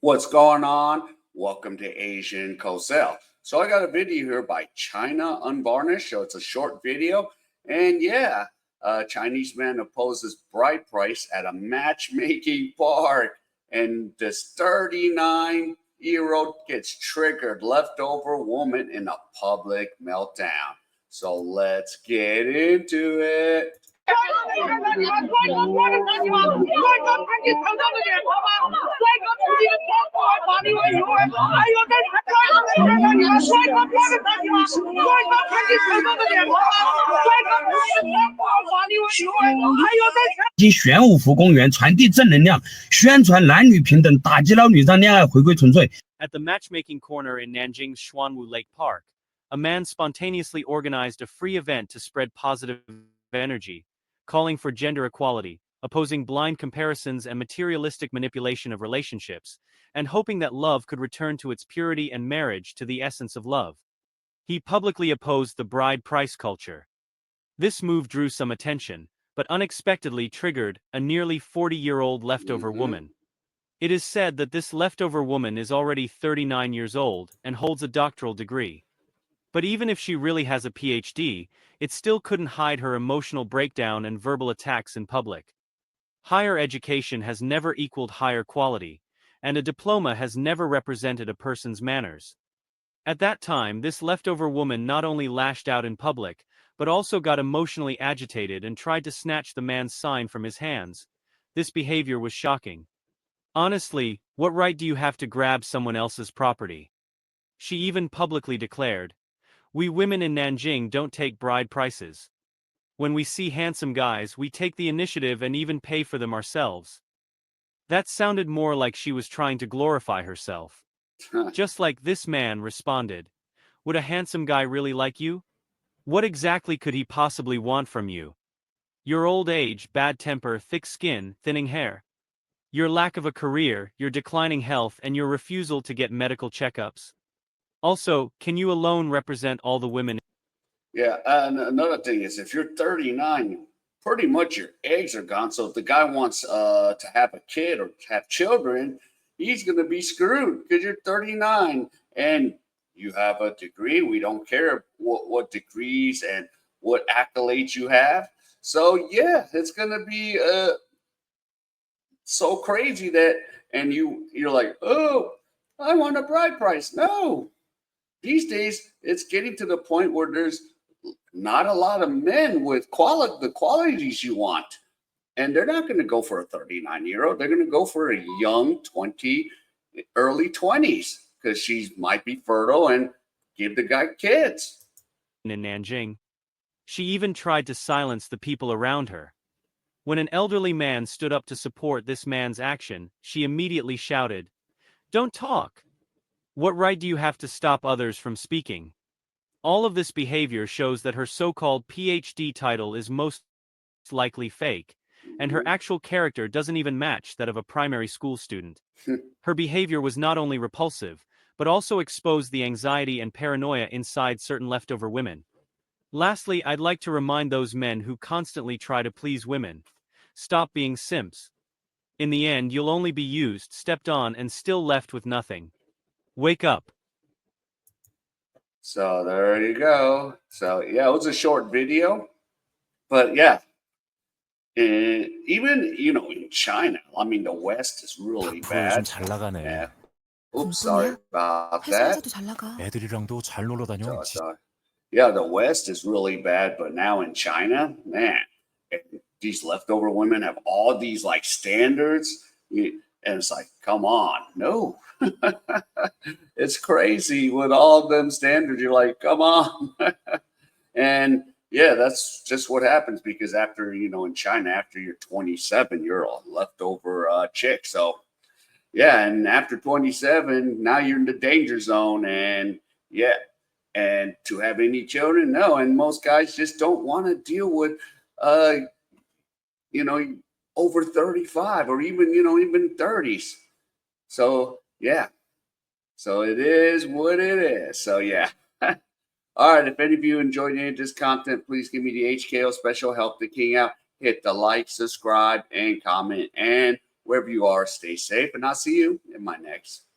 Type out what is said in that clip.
What's going on? Welcome to Asian Cosell. So I got a video here by China Unvarnished. So it's a short video. And yeah, a Chinese man opposes bride price at a matchmaking park. And this 39-year-old gets triggered, leftover woman in a public meltdown. So let's get into it.玄武湖公园传递正能量，宣传男女平等，打击老女让恋爱回归纯粹。 At the matchmaking corner in Nanjing's Xuanwu Lake Park, a man spontaneously organized a free event to spread positive energy, calling for gender equality, opposing blind comparisons and materialistic manipulation of relationships, and hoping that love could return to its purity and marriage to the essence of love. He publicly opposed the bride price culture. This move drew some attention, but unexpectedly triggered a nearly 40-year-old leftover woman. It is said that this leftover woman is already 39 years old and holds a doctoral degree. But even if she really has a PhD, it still couldn't hide her emotional breakdown and verbal attacks in public. Higher education has never equaled higher quality, and a diploma has never represented a person's manners. At that time, this leftover woman not only lashed out in public, but also got emotionally agitated and tried to snatch the man's sign from his hands. This behavior was shocking. Honestly, what right do you have to grab someone else's property? She even publicly declared, "We women in Nanjing don't take bride prices. When we see handsome guys, we take the initiative and even pay for them ourselves." That sounded more like she was trying to glorify herself. Just like this man responded, "Would a handsome guy really like you? What exactly could he possibly want from you? Your old age, bad temper, thick skin, thinning hair. Your lack of a career, your declining health, and your refusal to get medical checkups. Also, can you alone represent all the women?" Yeah, and another thing is if you're 39, pretty much your eggs are gone. So if the guy wants to have a kid or have children, he's going to be screwed because you're 39 and you have a degree. We don't care what degrees and what accolades you have. So yeah, it's going to be so crazy that and you're like, oh, I want a bride price. No, these days it's getting to the point where there's not a lot of men with the qualities you want. And they're not going to go for a 39-year-old. They're going to go for a young 20, early 20s because she might be fertile and give the guy kids. In Nanjing, she even tried to silence the people around her. When an elderly man stood up to support this man's action, she immediately shouted, "Don't talk! What right do you have to stop others from speaking?" All of this behavior shows that her so-called PhD title is most likely fake, and her actual character doesn't even match that of a primary school student. Her behavior was not only repulsive, but also exposed the anxiety and paranoia inside certain leftover women. Lastly, I'd like to remind those men who constantly try to please women, stop being simps. In the end, you'll only be used, stepped on, and still left with nothing. Wake up. So there you go. So yeah, it was a short video, but yeah, even in China, I mean the West is really 프로 요즘 bad. 잘 나가네. Yeah. Oops, sorry about that. 회사에서도 잘 나가. 애들이랑도 잘 놀러 다녀. So, yeah, the West is really bad, but now in China, man, these leftover women have all these like standards, and it's like, come on, no. It's crazy with all them standards. You're like, come on. And yeah, that's just what happens because after, in China, after you're 27, you're a leftover chick. So yeah, and after 27, now you're in the danger zone. And yeah, and to have any children, no. And most guys just don't want to deal with, over 35 or even 30s. So yeah. So it is what it is. So yeah. All right. If any of you enjoyed any of this content, please give me the HKO special. Help the king out. Hit the like, subscribe, and comment. And wherever you are, stay safe, and I'll see you in my next